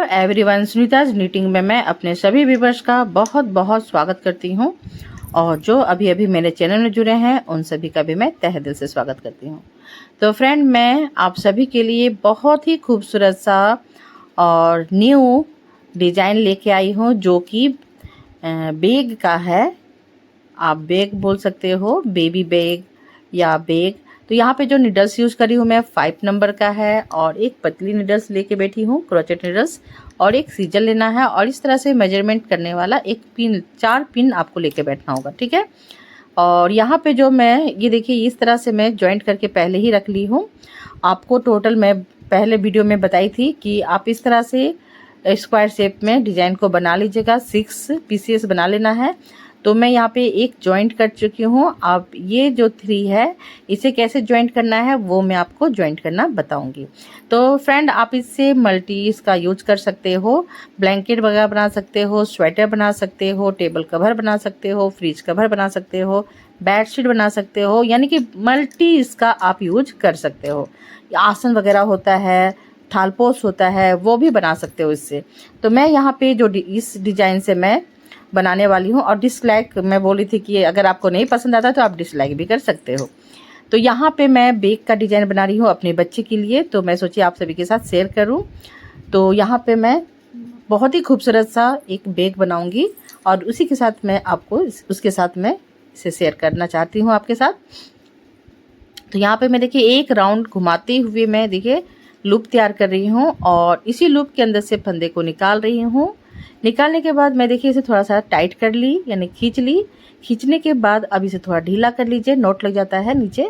Hello everyone, Sunita's knitting में मैं अपने सभी व्यूवर्स का बहुत बहुत स्वागत करती हूं और जो अभी अभी मेरे चैनल में जुड़े हैं उन सभी का भी मैं तहे दिल से स्वागत करती हूं। तो फ्रेंड, मैं आप सभी के लिए बहुत ही खूबसूरत सा और न्यू डिज़ाइन लेके आई हूं जो कि बैग का है। आप बैग बोल सकते हो, बेबी बैग या बैग। तो यहाँ पे जो निडल्स यूज़ करी हूँ मैं 5 नंबर का है और एक पतली निडल्स लेके बैठी हूँ, क्रोचेट निडल्स, और एक सीजर लेना है और इस तरह से मेजरमेंट करने वाला एक पिन, 4 पिन आपको लेके बैठना होगा, ठीक है। और यहाँ पे जो मैं ये देखिए इस तरह से मैं जॉइंट करके पहले ही रख ली हूँ। आपको टोटल मैं पहले वीडियो में बताई थी कि आप इस तरह से स्क्वायर शेप में डिज़ाइन को बना लीजिएगा, 6 पीसेस बना लेना है। तो मैं यहाँ पे एक जॉइंट कर चुकी हूँ। अब ये जो 3 है इसे कैसे जॉइंट करना है वो मैं आपको जॉइंट करना बताऊंगी। तो फ्रेंड, आप इससे मल्टी इसका यूज कर सकते हो, ब्लैंकेट वगैरह बना सकते हो, स्वेटर बना सकते हो, टेबल कवर बना सकते हो, फ्रिज कवर बना सकते हो, बेडशीट बना सकते हो, यानी कि मल्टी इसका आप यूज कर सकते हो। आसन वगैरह होता है, थालपोस होता है, वो भी बना सकते हो इससे। तो मैं यहाँ पे जो इस डिज़ाइन से मैं बनाने वाली हूँ, और डिसलाइक मैं बोली थी कि अगर आपको नहीं पसंद आता तो आप डिसलाइक भी कर सकते हो। तो यहाँ पे मैं बैग का डिज़ाइन बना रही हूँ अपने बच्चे के लिए, तो मैं सोची आप सभी के साथ शेयर करूँ। तो यहाँ पे मैं बहुत ही खूबसूरत सा एक बैग बनाऊँगी और उसी के साथ मैं आपको उसके साथ मैं इसे शेयर करना चाहती हूँ आपके साथ। तो यहाँ पे मैं देखिए एक राउंड घुमाते हुए मैं देखिए लूप तैयार कर रही हूँ और इसी लूप के अंदर से फंदे को निकाल रही हूँ। निकालने के बाद मैं देखिए इसे थोड़ा सा टाइट कर ली, यानी खींच ली। खींचने के बाद अब इसे थोड़ा ढीला कर लीजिए, नोट लग जाता है नीचे।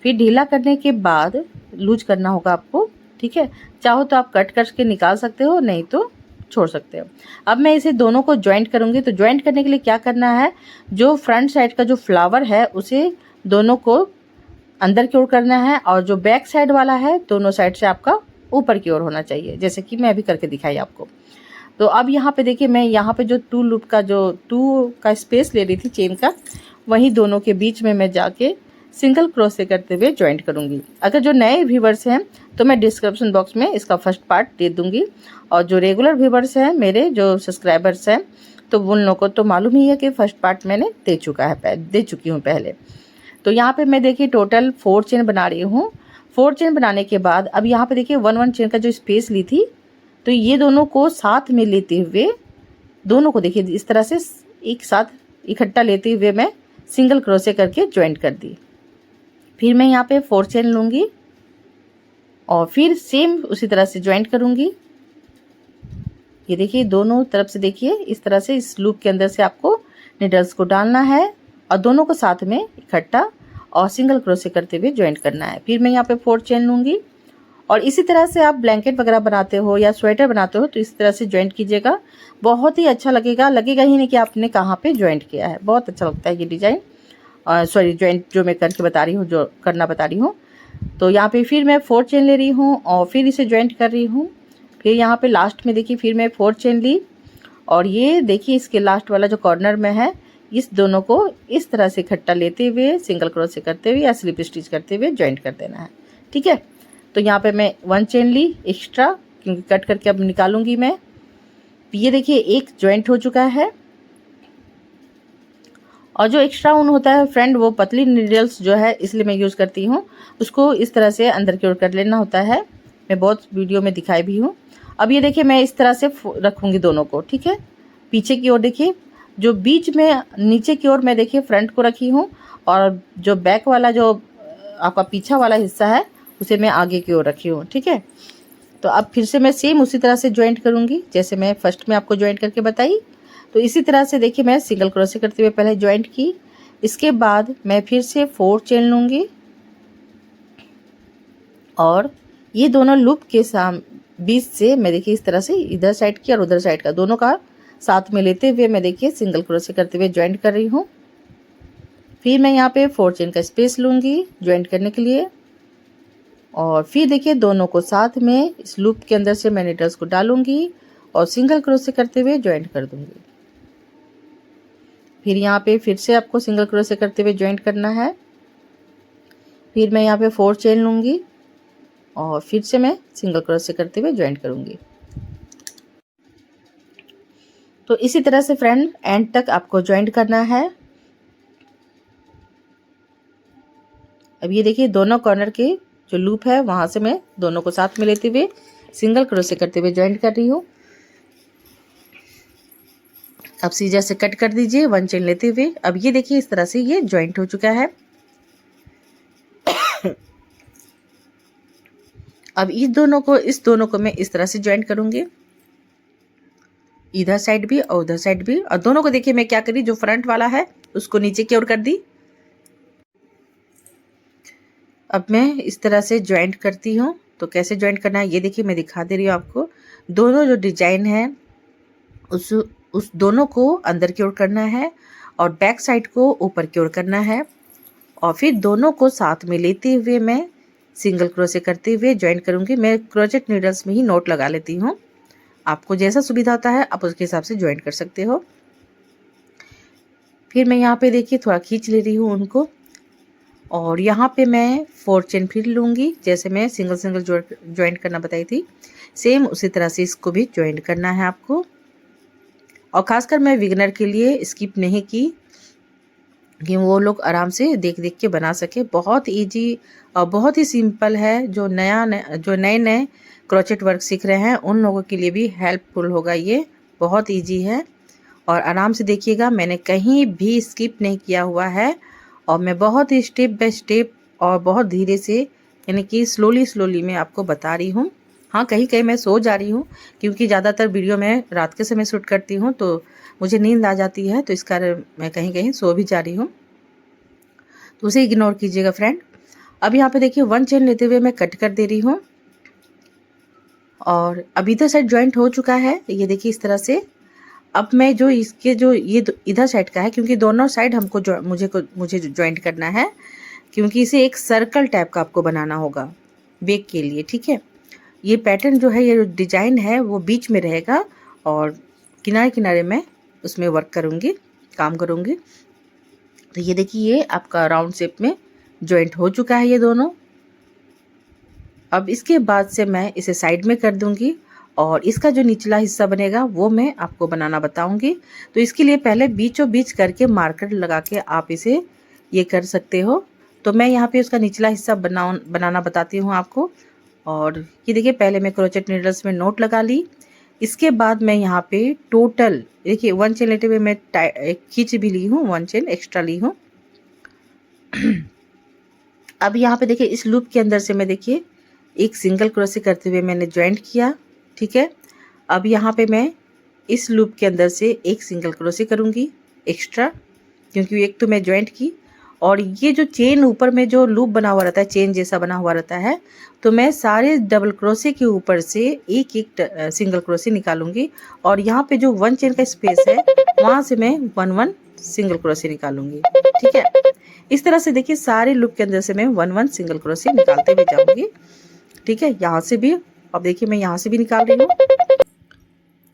फिर ढीला करने के बाद लूज करना होगा आपको, ठीक है। चाहो तो आप कट करके निकाल सकते हो, नहीं तो छोड़ सकते हो। अब मैं इसे दोनों को ज्वाइंट करूँगी। तो ज्वाइंट करने के लिए क्या करना है, जो फ्रंट साइड का जो फ्लावर है उसे दोनों को अंदर की ओर करना है और जो बैक साइड वाला है दोनों साइड से आपका ऊपर की ओर होना चाहिए, जैसे कि मैं अभी करके दिखाई आपको। तो अब यहाँ पे देखिए मैं यहाँ पे जो 2 लूप का जो 2 का स्पेस ले रही थी चेन का, वहीं दोनों के बीच में मैं जाके सिंगल क्रोशे करते हुए ज्वाइंट करूँगी। अगर जो नए व्यूवर्स हैं तो मैं डिस्क्रिप्शन बॉक्स में इसका फर्स्ट पार्ट दे दूँगी, और जो रेगुलर व्यूवर्स हैं मेरे जो सब्सक्राइबर्स हैं तो उन लोगों को तो मालूम ही है कि फर्स्ट पार्ट मैंने दे चुकी हूँ पहले। तो यहाँ पे मैं देखिए टोटल 4 चेन बना रही हूँ। 4 चेन बनाने के बाद अब यहाँ पे देखिए 1 चेन का जो स्पेस ली थी, तो ये दोनों को साथ में लेते हुए दोनों को देखिए इस तरह से एक साथ इकट्ठा लेते हुए मैं सिंगल क्रोशे करके ज्वाइंट कर दी। फिर मैं यहाँ पे 4 चेन लूँगी और फिर सेम उसी तरह से ज्वाइंट करूँगी। ये देखिए दोनों तरफ से देखिए इस तरह से इस लूप के अंदर से आपको निडल्स को डालना है और दोनों को साथ में इकट्ठा और सिंगल क्रोशे करते हुए ज्वाइंट करना है। फिर मैं यहाँ पे 4 चेन लूँगी और इसी तरह से आप ब्लैंकेट वगैरह बनाते हो या स्वेटर बनाते हो तो इस तरह से ज्वाइंट कीजिएगा। बहुत ही अच्छा लगेगा ही नहीं कि आपने कहाँ पे ज्वाइंट किया है। बहुत अच्छा लगता है ये डिज़ाइन, सॉरी ज्वाइंट जो मैं करके बता रही हूँ, जो करना बता रही हूँ। तो यहाँ पे फिर मैं 4 चेन ले रही हूँ और फिर इसे ज्वाइंट कर रही हूँ। फिर यहाँ पे लास्ट में देखिए फिर मैं 4 चेन ली और ये देखिए इसके लास्ट वाला जो कॉर्नर में है इस दोनों को इस तरह से इकट्ठा लेते हुए सिंगल क्रोशे करते हुए या स्लिप स्टिच करते हुए ज्वाइंट कर देना है, ठीक है। तो यहाँ पे मैं 1 चेन ली एक्स्ट्रा, क्योंकि कट करके अब निकालूंगी मैं। ये देखिए एक ज्वाइंट हो चुका है और जो एक्स्ट्रा ऊन होता है फ्रेंड वो पतली नीडल्स जो है इसलिए मैं यूज़ करती हूँ, उसको इस तरह से अंदर की ओर कर लेना होता है। मैं बहुत वीडियो में दिखाई भी हूँ। अब ये देखिए मैं इस तरह से रखूँगी दोनों को, ठीक है। पीछे की ओर देखिए, जो बीच में नीचे की ओर मैं देखिए फ्रंट को रखी हूँ और जो बैक वाला जो आपका पीछा वाला हिस्सा है उसे मैं आगे की ओर रखी हूँ, ठीक है। तो अब फिर से मैं सेम उसी तरह से ज्वाइंट करूँगी जैसे मैं फर्स्ट में आपको ज्वाइंट करके बताई। तो इसी तरह से देखिए मैं सिंगल क्रोशे करते हुए पहले ज्वाइंट की, इसके बाद मैं फिर से 4 चेन लूँगी और ये दोनों लूप के बीच से मैं देखिए इस तरह से इधर साइड की और उधर साइड का दोनों का साथ में लेते हुए मैं देखिए सिंगल क्रोशे करते हुए ज्वाइंट कर रही हूँ। फिर मैं यहाँ पे 4 चेन का स्पेस लूँगी ज्वाइंट करने के लिए और फिर देखिए दोनों को साथ में इस लूप के अंदर से मैं निडल्स को डालूंगी और सिंगल क्रोशे करते हुए ज्वाइंट कर दूंगी। फिर यहाँ पे फिर से आपको सिंगल क्रोशे करते हुए ज्वाइंट करना है। फिर मैं यहाँ पे 4 चेन लूँगी और फिर से मैं सिंगल क्रोशे करते हुए ज्वाइंट करूँगी। तो इसी तरह से फ्रेंड एंड तक आपको ज्वाइंट करना है। अब ये देखिए दोनों कॉर्नर के जो लूप है वहां से मैं दोनों को साथ में लेते हुए सिंगल क्रोशे करते हुए ज्वाइंट कर रही हूँ। अब सीजर से कट कर दीजिए 1 चेन लेते हुए। अब ये देखिए इस तरह से ये ज्वाइंट हो चुका है। अब इस दोनों को मैं इस तरह से ज्वाइंट करूंगी, इधर साइड भी और उधर साइड भी। और दोनों को देखिए मैं क्या करी, जो फ्रंट वाला है उसको नीचे की ओर कर दी। अब मैं इस तरह से ज्वाइंट करती हूँ। तो कैसे ज्वाइंट करना है ये देखिए मैं दिखा दे रही हूँ आपको। दोनों जो डिजाइन है उस दोनों को अंदर की ओर करना है और बैक साइड को ऊपर की ओर करना है। और फिर दोनों को साथ में लेते हुए मैं सिंगल क्रोशे करते हुए ज्वाइंट करूंगी। मैं क्रोचेट नीडल्स में ही नोट लगा लेती हूँ। आपको जैसा सुविधा होता है आप उसके हिसाब से ज्वाइंट कर सकते हो। फिर मैं यहाँ पे देखिए थोड़ा खींच ले रही हूँ उनको और यहाँ पे मैं 4 चेन फिर लूँगी। जैसे मैं सिंगल सिंगल ज्वाइंट करना बताई थी, सेम उसी तरह से इसको भी ज्वाइंट करना है आपको। और ख़ासकर मैं बिगिनर के लिए स्किप नहीं की कि वो लोग आराम से देख देख के बना सके। बहुत इजी और बहुत ही सिंपल है। जो नए क्रोचेट वर्क सीख रहे हैं उन लोगों के लिए भी हेल्पफुल होगा। ये बहुत इजी है और आराम से देखिएगा। मैंने कहीं भी स्किप नहीं किया हुआ है और मैं बहुत ही स्टेप बाय स्टेप और बहुत धीरे से यानी कि स्लोली मैं आपको बता रही हूँ। हाँ, कहीं कहीं मैं सो जा रही हूँ क्योंकि ज़्यादातर वीडियो मैं रात के समय शूट करती हूँ तो मुझे नींद आ जाती है, तो इस कारण मैं कहीं कहीं सो भी जा रही हूँ, तो उसे इग्नोर कीजिएगा फ्रेंड। अब यहाँ पे देखिए 1 चेन लेते हुए मैं कट कर दे रही हूँ और अब इधर साइड ज्वाइंट हो चुका है। ये देखिए इस तरह से। अब मैं जो इसके जो ये इधर साइड का है, क्योंकि दोनों साइड हमको मुझे ज्वाइंट करना है, क्योंकि इसे एक सर्कल टाइप का आपको बनाना होगा बेक के लिए। ठीक है, ये पैटर्न जो है, ये जो डिजाइन है वो बीच में रहेगा और किनारे किनारे मैं उसमें वर्क करूँगी, काम करूँगी। तो ये देखिए ये आपका राउंड शेप में ज्वाइंट हो चुका है ये दोनों। अब इसके बाद से मैं इसे साइड में कर दूंगी और इसका जो निचला हिस्सा बनेगा वो मैं आपको बनाना बताऊंगी। तो इसके लिए पहले बीचों बीच करके मार्कर लगा के आप इसे ये कर सकते हो। तो मैं यहाँ पे उसका निचला हिस्सा बनाना बताती हूँ आपको। और ये देखिए पहले मैं क्रोचेट नीडल्स में नोट लगा ली। इसके बाद मैं यहाँ पे टोटल देखिए 1 चेन लेते हुए मैं खींच भी ली हूँ, 1 चेन एक्स्ट्रा ली हूँ। अब यहाँ पे देखिए इस लूप के अंदर से मैं देखिए एक सिंगल क्रोशे करते हुए मैंने ज्वाइंट किया। ठीक है, अब यहाँ पे मैं इस लूप के अंदर से एक सिंगल क्रोशे करूँगी एक्स्ट्रा, क्योंकि एक तो मैं ज्वाइंट की। और ये जो चेन ऊपर में जो लूप बना हुआ रहता है, चेन जैसा बना हुआ रहता है, तो मैं सारे डबल क्रोशे के ऊपर से एक एक सिंगल क्रोशे निकालूंगी और यहाँ पे जो 1 चेन का स्पेस है वहाँ से मैं 1 सिंगल क्रोशे निकालूंगी। ठीक है, इस तरह से देखिए सारे लूप के अंदर से मैं 1 सिंगल क्रोशे निकालते हुए जाऊंगी। ठीक है, यहाँ से भी, अब देखिए मैं यहाँ से भी निकाल रही हूँ।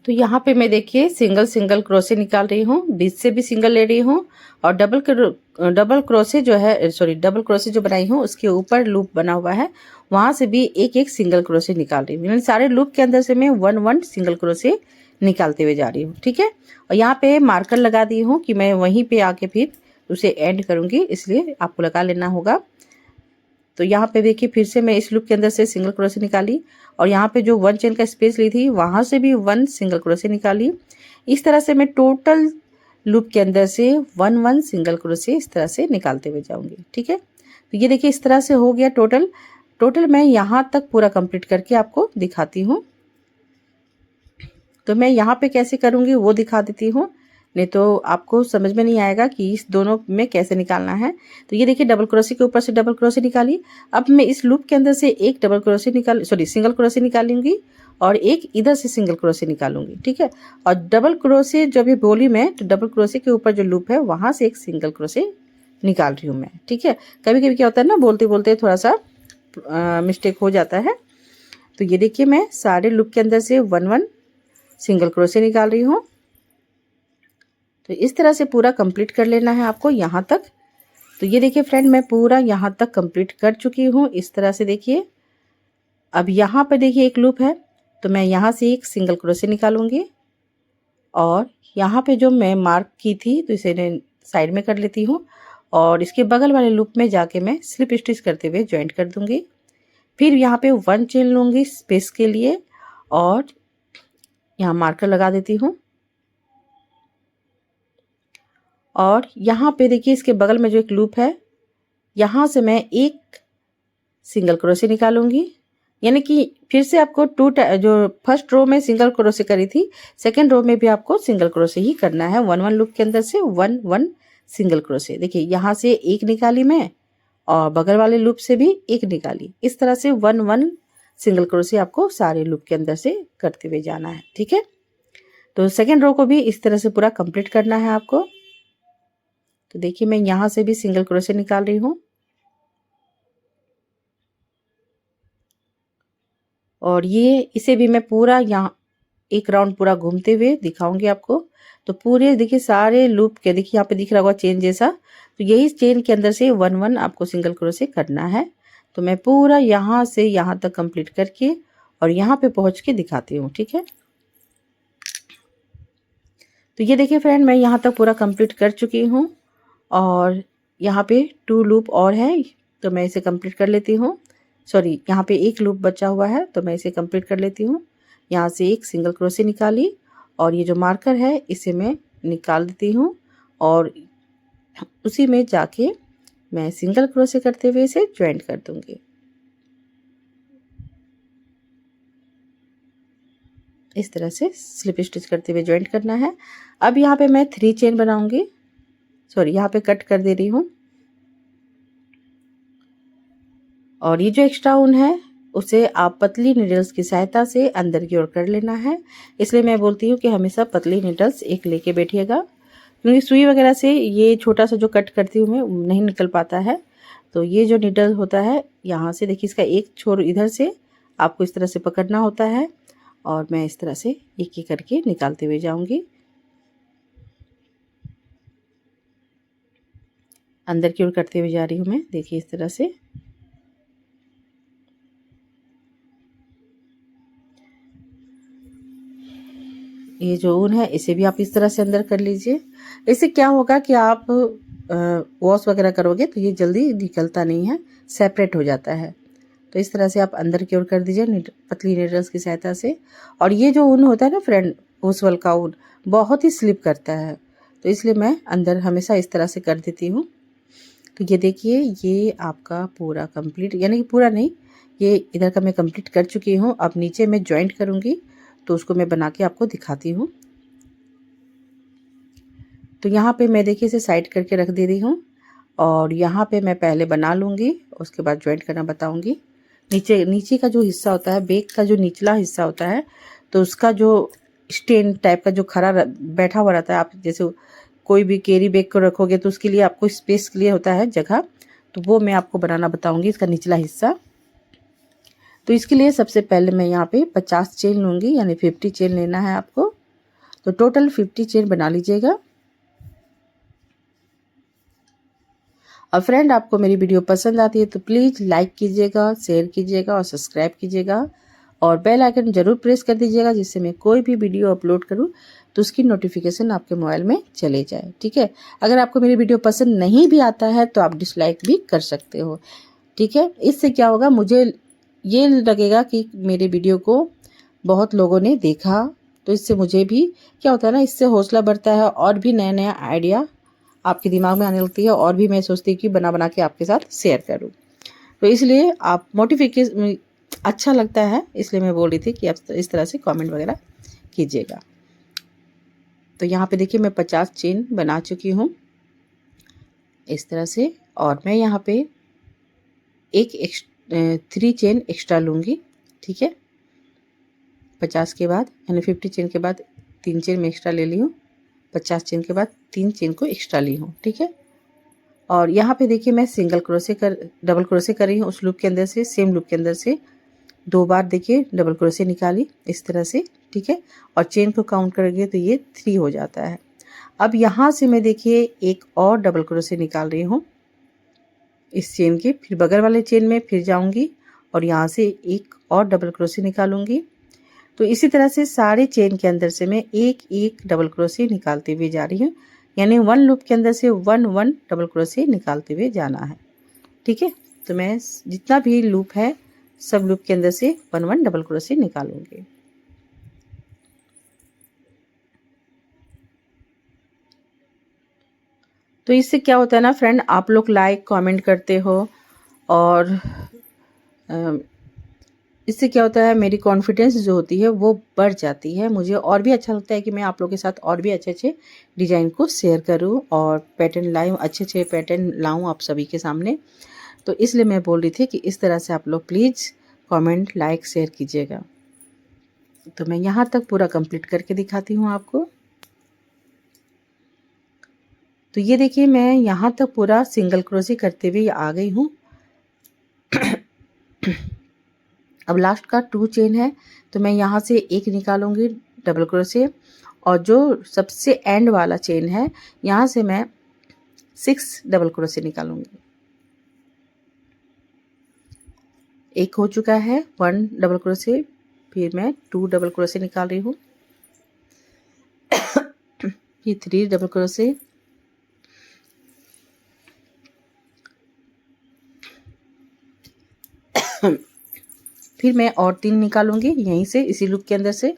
तो यहाँ पे मैं देखिए सिंगल क्रोशे निकाल रही हूँ, बीच से भी सिंगल ले रही हूँ और डबल क्रोशे जो बनाई हूँ उसके ऊपर लूप बना हुआ है वहाँ से भी एक एक सिंगल क्रोशे निकाल रही हूँ। यानी सारे लूप के अंदर से मैं 1 सिंगल क्रोशे निकालते हुए जा रही हूँ। ठीक है, और यहाँ पे मार्कर लगा दी हूँ कि मैं वहीं पे आके फिर उसे एंड करूँगी, इसलिए आपको लगा लेना होगा। तो यहाँ पे देखिए फिर से मैं इस लूप के अंदर से सिंगल क्रोशे निकाली और यहाँ पे जो 1 चेन का स्पेस ली थी वहाँ से भी 1 सिंगल क्रोशे निकाली। इस तरह से मैं टोटल लूप के अंदर से 1 सिंगल क्रोशे इस तरह से निकालते हुए जाऊंगी। ठीक है, तो ये देखिए इस तरह से हो गया टोटल मैं यहाँ तक पूरा कंप्लीट करके आपको दिखाती हूँ। तो मैं यहाँ पे कैसे करूँगी वो दिखा देती हूँ, नहीं तो आपको समझ में नहीं आएगा कि इस दोनों में कैसे निकालना है। तो ये देखिए डबल क्रोशे के ऊपर से डबल क्रोशे निकाली। अब मैं इस लूप के अंदर से एक सिंगल क्रोशे निकालूंगी और एक इधर से सिंगल क्रोशे निकालूंगी। ठीक है, और डबल क्रोशे जब भी बोली मैं, तो डबल क्रोशे के ऊपर जो लूप है वहां से एक सिंगल क्रोशे निकाल रही हूँ मैं। ठीक है, कभी कभी क्या होता है ना, बोलते बोलते थोड़ा सा मिस्टेक हो जाता है। तो ये देखिए मैं सारे लूप के अंदर से 1 सिंगल क्रोशे निकाल रही हूँ। तो इस तरह से पूरा कंप्लीट कर लेना है आपको यहाँ तक। तो ये देखिए फ्रेंड मैं पूरा यहाँ तक कंप्लीट कर चुकी हूँ। इस तरह से देखिए, अब यहाँ पर देखिए एक लूप है तो मैं यहाँ से एक सिंगल क्रोशे निकालूंगी और यहाँ पे जो मैं मार्क की थी तो इसे साइड में कर लेती हूँ और इसके बगल वाले लूप में जाके मैं स्लिप स्टिच करते हुए ज्वाइंट कर दूंगी। फिर यहाँ पे 1 चेन लूँगी स्पेस के लिए और यहाँ मार्कर लगा देती हूँ। और यहाँ पे देखिए इसके बगल में जो एक लूप है, यहाँ से मैं एक सिंगल क्रोशे निकालूंगी, यानी कि फिर से आपको जो फर्स्ट रो में सिंगल क्रोशे करी थी, सेकंड रो में भी आपको सिंगल क्रोशे ही करना है। 1 1 लूप के अंदर से 1 1 सिंगल क्रोशे। देखिए यहाँ से एक निकाली मैं और बगल वाले लूप से भी एक निकाली। इस तरह से 1 1 सिंगल क्रोशे आपको सारे लूप के अंदर से करते हुए जाना है। ठीक है, तो सेकेंड रो को भी इस तरह से पूरा कंप्लीट करना है आपको। तो देखिए मैं यहाँ से भी सिंगल क्रोशे निकाल रही हूँ और ये इसे भी मैं पूरा यहाँ एक राउंड पूरा घूमते हुए दिखाऊंगी आपको। तो पूरे देखिए सारे लूप के देखिए यहाँ पे दिख रहा होगा चेन जैसा, तो यही चेन के अंदर से 1 1 आपको सिंगल क्रोशे करना है। तो मैं पूरा यहाँ से यहाँ तक कंप्लीट करके और यहाँ पे पहुँच के दिखाती हूँ। ठीक है, तो ये देखिए फ्रेंड मैं यहाँ तक पूरा कंप्लीट कर चुकी हूँ और यहाँ पे 2 लूप और है, तो मैं इसे कंप्लीट कर लेती हूँ। सॉरी, यहाँ पे एक लूप बचा हुआ है तो मैं इसे कंप्लीट कर लेती हूँ। यहाँ से एक सिंगल क्रोशे निकाली और ये जो मार्कर है इसे मैं निकाल देती हूँ और उसी में जाके मैं सिंगल क्रोशे करते हुए इसे ज्वाइंट कर दूंगी। इस तरह से स्लिप स्टिच करते हुए ज्वाइंट करना है। अब यहाँ पे मैं 3 चेन बनाऊंगी। सॉरी, यहाँ पे कट कर दे रही हूँ और ये जो एक्स्ट्रा ऊन है उसे आप पतली नीडल्स की सहायता से अंदर की ओर कर लेना है। इसलिए मैं बोलती हूँ कि हमेशा पतली नीडल्स एक लेके बैठिएगा, क्योंकि सुई वगैरह से ये छोटा सा जो कट करती हूँ मैं नहीं निकल पाता है। तो ये जो नीडल होता है यहाँ से देखिए इसका एक छोर इधर से आपको इस तरह से पकड़ना होता है और मैं इस तरह से एक एक करके निकालते हुए जाऊंगी। अंदर की ओर करते हुए जा रही हूँ मैं, देखिए इस तरह से। ये जो ऊन है इसे भी आप इस तरह से अंदर कर लीजिए। इससे क्या होगा कि आप वॉश वगैरह करोगे तो ये जल्दी निकलता नहीं है, सेपरेट हो जाता है। तो इस तरह से आप अंदर की ओर कर दीजिए पतली नीडल्स की सहायता से। और ये जो ऊन होता है ना फ्रेंड, ओसवल का ऊन बहुत ही स्लिप करता है, तो इसलिए मैं अंदर हमेशा इस तरह से कर देती हूँ। तो ये देखिए ये आपका पूरा कंप्लीट, यानी कि पूरा नहीं, ये इधर का मैं कंप्लीट कर चुकी हूँ। अब नीचे मैं ज्वाइंट करूँगी तो उसको मैं बना के आपको दिखाती हूँ। तो यहाँ पे मैं देखिए इसे साइड करके रख दे रही हूँ और यहाँ पे मैं पहले बना लूँगी, उसके बाद ज्वाइंट करना बताऊँगी। नीचे का जो हिस्सा होता है, बैक का जो निचला हिस्सा होता है, तो उसका जो स्टेन टाइप का जो खरा बैठा हुआ रहता है, आप जैसे कोई भी कैरी बैग को रखोगे तो उसके लिए आपको स्पेस के लिए होता है जगह, तो वो मैं आपको बनाना बताऊँगी, इसका निचला हिस्सा। तो इसके लिए सबसे पहले मैं यहाँ पे 50 चेन लूँगी, यानी 50 चेन लेना है आपको। तो टोटल 50 चेन बना लीजिएगा। और फ्रेंड आपको मेरी वीडियो पसंद आती है तो प्लीज़ लाइक कीजिएगा, शेयर कीजिएगा और सब्सक्राइब कीजिएगा और बेल आइकन जरूर प्रेस कर दीजिएगा, जिससे मैं कोई भी वीडियो अपलोड करूं तो उसकी नोटिफिकेशन आपके मोबाइल में चले जाए। ठीक है, अगर आपको मेरी वीडियो पसंद नहीं भी आता है तो आप डिसलाइक भी कर सकते हो। ठीक है, इससे क्या होगा, मुझे ये लगेगा कि मेरे वीडियो को बहुत लोगों ने देखा, तो इससे मुझे भी क्या होता है ना, इससे हौसला बढ़ता है और भी नया नया आइडिया आपके दिमाग में आने लगती है और भी मैं सोचती हूँ कि बना बना के आपके साथ शेयर करूँ। तो इसलिए आप मोटिफिकेशन अच्छा लगता है, इसलिए मैं बोल रही थी कि आप इस तरह से कमेंट वगैरह कीजिएगा। तो यहाँ पे देखिए मैं 50 चेन बना चुकी हूँ इस तरह से, और मैं यहाँ पे 3 चेन एक्स्ट्रा लूँगी। ठीक है, 50 के बाद यानी 50 चेन के बाद 3 चेन मैं एक्स्ट्रा ले ली हूँ, 50 चेन के बाद 3 चेन को एक्स्ट्रा ली हूँ। ठीक है, और यहाँ पे देखिए मैं डबल क्रोशे कर रही हूँ उस लूप के अंदर से, सेम लूप के अंदर से 2 बार देखिए डबल क्रोशे निकाली इस तरह से। ठीक है, और चेन को काउंट करेंगे तो ये 3 हो जाता है। अब यहाँ से मैं देखिए एक और डबल क्रोशे निकाल रही हूँ इस चेन के, फिर बगल वाले चेन में फिर जाऊँगी और यहाँ से एक और डबल क्रोशे निकालूंगी। तो इसी तरह से सारे चेन के अंदर से मैं एक एक डबल क्रोशिया निकालते हुए जा रही हूँ, यानी 1 लूप के अंदर से 1 1 डबल क्रोशिया निकालते हुए जाना है। ठीक है, तो मैं जितना भी लूप है सब लूप के अंदर से 1 1 डबल क्रोशिया निकालूंगी। तो इससे क्या होता है ना फ्रेंड, आप लोग लाइक कमेंट करते हो और इससे क्या होता है, मेरी कॉन्फिडेंस जो होती है वो बढ़ जाती है। मुझे और भी अच्छा लगता है कि मैं आप लोगों के साथ और भी अच्छे अच्छे डिज़ाइन को शेयर करूं और पैटर्न लाऊं, अच्छे अच्छे पैटर्न लाऊं आप सभी के सामने। तो इसलिए मैं बोल रही थी कि इस तरह से आप लोग प्लीज़ कमेंट लाइक शेयर कीजिएगा। तो मैं यहाँ तक पूरा कंप्लीट करके दिखाती हूँ आपको। तो ये देखिए मैं यहाँ तक पूरा सिंगल क्रोशे करते हुए आ गई हूँ। अब लास्ट का 2 चेन है, तो मैं यहाँ से एक निकालूंगी डबल क्रोशे, और जो सबसे एंड वाला चेन है यहाँ से मैं 6 डबल क्रोशे निकालूंगी। एक हो चुका है 1 डबल क्रोशे, फिर मैं 2 डबल क्रोशे निकाल रही हूँ, फिर 3 डबल क्रोशे, फिर मैं और 3 निकालूंगी यहीं से इसी लूप के अंदर से।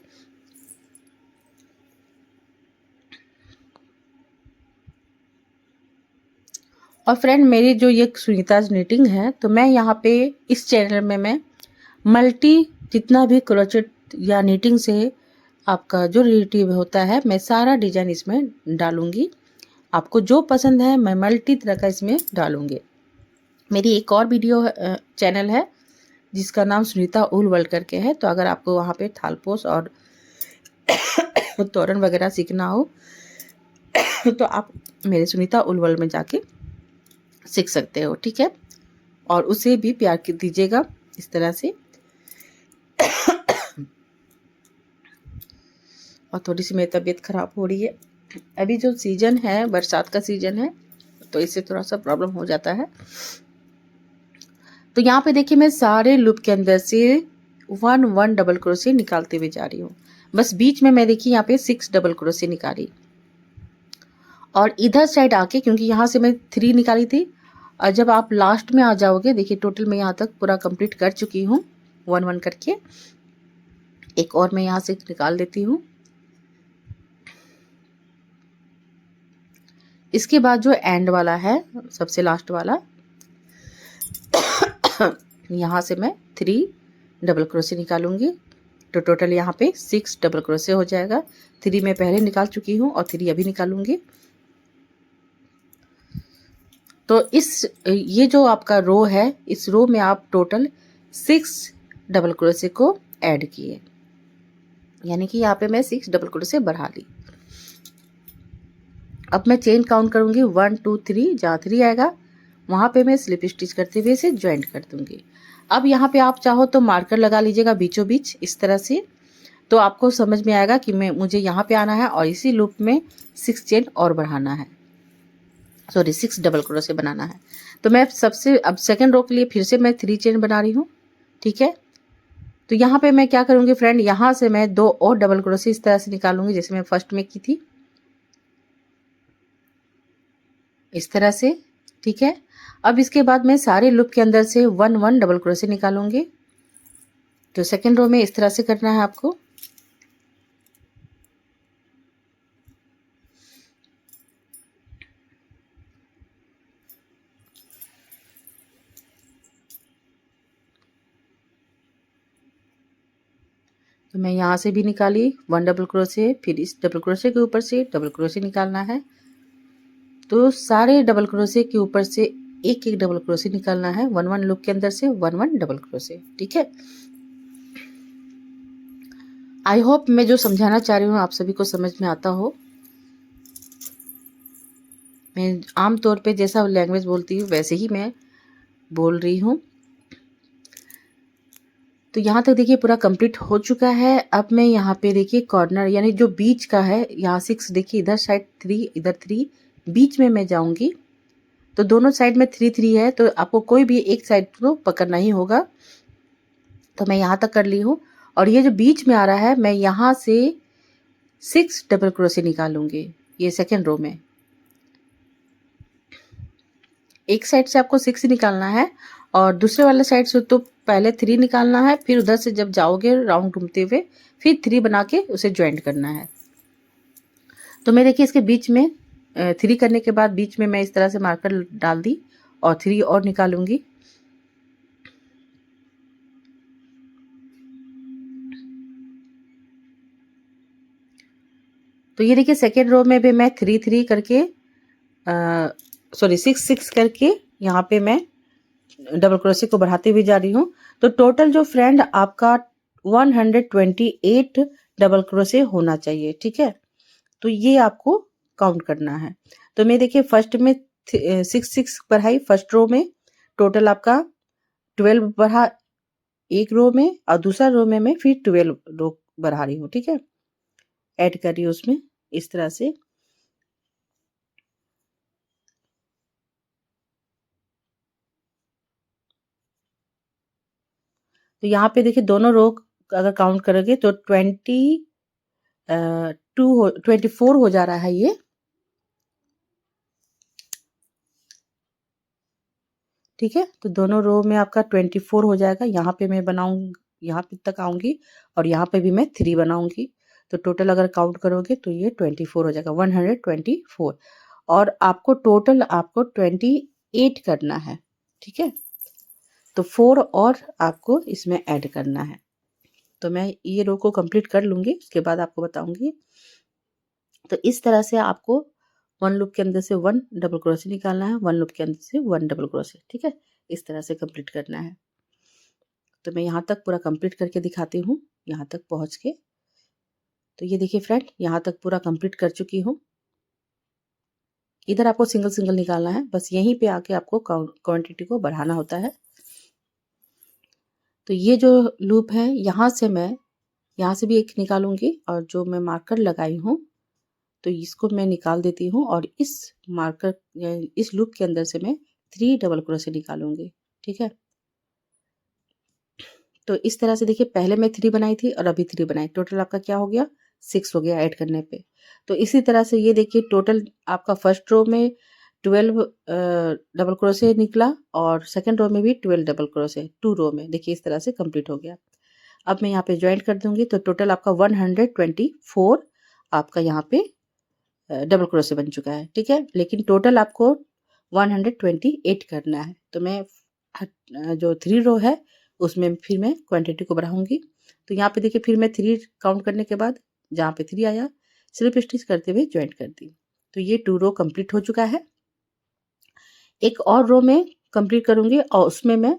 और फ्रेंड मेरी जो ये सुनीताज निटिंग है, तो मैं यहाँ पे इस चैनल में मैं मल्टी जितना भी क्रोचेट या निटिंग से आपका जो रिलेटिव होता है, मैं सारा डिजाइन इसमें डालूंगी। आपको जो पसंद है मैं मल्टी तरह का इसमें डालूंगी। मेरी एक और वीडियो चैनल है जिसका नाम सुनीता उल वर्ल्ड करके है, तो अगर आपको वहाँ पे थालपोश और तोरण वगैरह सीखना हो तो आप मेरे सुनीता उल वर्ल्ड में जाके सीख सकते हो। ठीक है, और उसे भी प्यार दीजिएगा इस तरह से। और थोड़ी सी मेरी तबीयत ख़राब हो रही है, अभी जो सीज़न है बरसात का सीज़न है, तो इससे थोड़ा सा प्रॉब्लम हो जाता है। तो यहाँ पे देखिए मैं सारे लूप के अंदर से 1 1 डबल क्रोशे निकालते हुए जा रही हूँ। बस बीच में मैं देखिए यहाँ पे 6 डबल क्रोशे निकाली, और इधर साइड आके क्योंकि यहाँ से मैं 3 निकाली थी, और जब आप लास्ट में आ जाओगे देखिए टोटल मैं यहाँ तक पूरा कंप्लीट कर चुकी हूँ 1 1 करके। एक और मैं यहाँ से निकाल देती हूँ। इसके बाद जो एंड वाला है सबसे लास्ट वाला, यहाँ से मैं 3 डबल क्रोशे निकालूंगी, तो टोटल यहाँ पे 6 डबल क्रोशे हो जाएगा। 3 मैं पहले निकाल चुकी हूँ और 3 अभी निकालूंगी। तो ये जो आपका रो है, इस रो में आप टोटल 6 डबल क्रोशे को ऐड किए, यानी कि यहाँ पे मैं 6 डबल क्रोशे बढ़ा ली। अब मैं चेन काउंट करूंगी 1 2 3, जहाँ 3 आएगा वहाँ पे मैं स्लिप स्टिच करते हुए इसे ज्वाइंट कर दूंगी। अब यहाँ पे आप चाहो तो मार्कर लगा लीजिएगा बीचों बीच इस तरह से, तो आपको समझ में आएगा कि मुझे यहाँ पे आना है और इसी लूप में 6 चेन और बढ़ाना है, सॉरी 6 डबल क्रोशे बनाना है। तो मैं अब सेकंड रो के लिए फिर से मैं 3 चेन बना रही हूँ। ठीक है, तो यहाँ पे मैं क्या करूँगी फ्रेंड, यहाँ से मैं 2 और डबल क्रोशे इस तरह से निकालूंगी जैसे मैं फर्स्ट में की थी, इस तरह से। ठीक है, अब इसके बाद मैं सारे लूप के अंदर से 1 1 डबल क्रोशे निकालूंगी। तो सेकंड रो में इस तरह से करना है आपको। तो मैं यहाँ से भी निकाली 1 डबल क्रोशे, फिर इस डबल क्रोशे के ऊपर से डबल क्रोशे निकालना है। तो सारे डबल क्रोशे के ऊपर से एक एक डबल क्रोशे निकालना है 1 1 लूप के अंदर से 1 1 डबल क्रोशे। ठीक है, आई होप मैं जो समझाना चाह रही हूँ आप सभी को समझ में आता हो। मैं आम तौर पे जैसा लैंग्वेज बोलती हूँ वैसे ही मैं बोल रही हूँ। तो यहाँ तक देखिए पूरा कंप्लीट हो चुका है। अब मैं यहाँ पे देखिए कॉर्नर यानी जो बीच का है, यहाँ 6 देखिए, इधर साइड 3 इधर 3, बीच में मैं जाऊंगी। तो दोनों साइड में 3 3 है, तो आपको कोई भी एक साइड को पकड़ना ही होगा। तो मैं यहाँ तक कर ली हूँ और ये जो बीच में आ रहा है, मैं यहाँ से 6 डबल क्रोशे निकालूंगी। ये सेकेंड रो में एक साइड से आपको 6 निकालना है और दूसरे वाले साइड से तो पहले 3 निकालना है, फिर उधर से जब जाओगे राउंड घूमते हुए फिर 3 बना के उसे ज्वाइंट करना है। तो मैं देखिए इसके बीच में 3 करने के बाद बीच में मैं इस तरह से मार्कर डाल दी और 3 और निकालूंगी। तो ये देखिए सेकेंड रो में भी मैं 3 करके सॉरी 6 करके यहाँ पे मैं डबल क्रोशे को बढ़ाते हुए जा रही हूँ। तो टोटल जो फ्रेंड आपका 128 डबल क्रोशे होना चाहिए, ठीक है। तो ये आपको काउंट करना है। तो मैं देखिए फर्स्ट में 6 बढ़ाई फर्स्ट रो में, टोटल आपका 12 बढ़ा एक रो में और दूसरा रो में मैं फिर 12 रो बढ़ा रही हूँ, ठीक है, ऐड कर रही हूँ उसमें इस तरह से। तो यहाँ पे देखिए दोनों रो अगर काउंट करोगे तो 24 हो जा रहा है ये। ठीक है, तो दोनों रो में आपका 24 हो जाएगा। यहाँ पे मैं बनाऊंगी, यहाँ पे तक आऊंगी और यहाँ पे भी मैं 3 बनाऊंगी। तो टोटल अगर काउंट करोगे तो ये 24 हो जाएगा, 124। और आपको टोटल आपको 28 करना है, ठीक है। तो 4 और आपको इसमें ऐड करना है। तो मैं ये रो को कंप्लीट कर लूंगी, उसके बाद आपको बताऊंगी। तो इस तरह से आपको 1 लूप के अंदर से 1 डबल क्रोशे निकालना है, 1 लूप के अंदर से 1 डबल क्रोशे, ठीक है। इस तरह से कंप्लीट करना है। तो मैं यहाँ तक पूरा कंप्लीट करके दिखाती हूँ, यहाँ तक पहुँच के। तो ये देखिए फ्रेंड, यहाँ तक पूरा कंप्लीट कर चुकी हूँ। इधर आपको सिंगल सिंगल निकालना है, बस यहीं पे आके आपको क्वांटिटी को बढ़ाना होता है। तो ये जो लूप है यहाँ से मैं यहाँ से भी एक निकालूंगी और जो मैं मार्कर लगाई हूँ तो इसको मैं निकाल देती हूँ और इस मार्कर इस लूप के अंदर से मैं 3 डबल क्रोशे निकालूंगी, ठीक है। तो इस तरह से देखिए पहले मैं 3 बनाई थी और अभी 3 बनाई, टोटल आपका क्या हो गया 6 हो गया ऐड करने पे। तो इसी तरह से ये देखिए टोटल आपका फर्स्ट रो में 12 डबल क्रोशे निकला और सेकंड रो में भी 12 डबल क्रोशे, 2 रो में देखिए इस तरह से कंप्लीट हो गया। अब मैं यहाँ पे ज्वाइंट कर दूंगी तो टोटल आपका 124 आपका यहाँ पे डबल क्रोशे बन चुका है, ठीक है। लेकिन टोटल आपको 128 करना है। तो मैं जो 3 रो है उसमें फिर मैं क्वांटिटी को बढ़ाऊंगी। तो यहाँ पे देखिए फिर मैं 3 काउंट करने के बाद जहाँ पे 3 आया स्लिप स्टिच करते हुए ज्वाइंट कर दी। तो ये 2 रो कंप्लीट हो चुका है। एक और रो में कंप्लीट करूंगी और उसमें मैं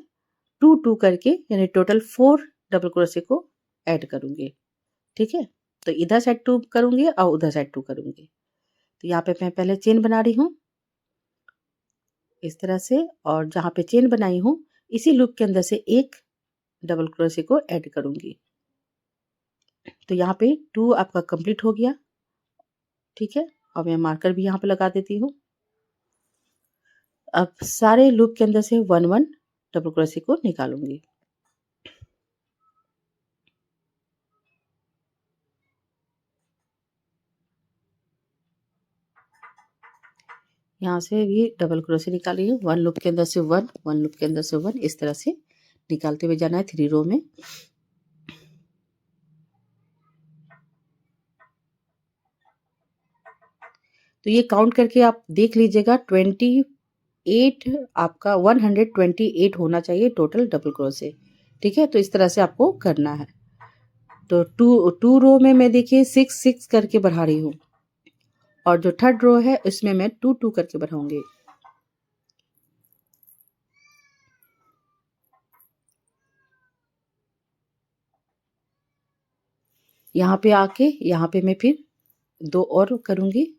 2 करके यानी टोटल 4 डबल क्रोशे को ऐड करूंगी, ठीक है। तो इधर साइड 2 करूंगी और उधर साइड 2 करूंगी। तो यहाँ पे मैं पहले चेन बना रही हूँ इस तरह से, और जहाँ पे चेन बनाई हूँ इसी लूप के अंदर से एक डबल क्रोशे को ऐड करूंगी। तो यहाँ पे 2 आपका कंप्लीट हो गया, ठीक है। और मैं मार्कर भी यहाँ पे लगा देती हूँ। अब सारे लूप के अंदर से 1 डबल क्रोशे को निकालूंगी। यहाँ से भी डबल क्रोशे निकाली है, 1 लूप के अंदर से 1 लूप के अंदर से 1 इस तरह से निकालते हुए जाना है 3 रो में। तो ये काउंट करके आप देख लीजिएगा 28 आपका 128 होना चाहिए टोटल डबल क्रोशे, ठीक है। तो इस तरह से आपको करना है। तो टू रो में मैं देखिए 6 करके बढ़ा रही हूँ और जो थर्ड रो है इसमें मैं 2 करके बढ़ाऊंगी। यहाँ पे आके यहाँ पे मैं फिर 2 और करूंगी।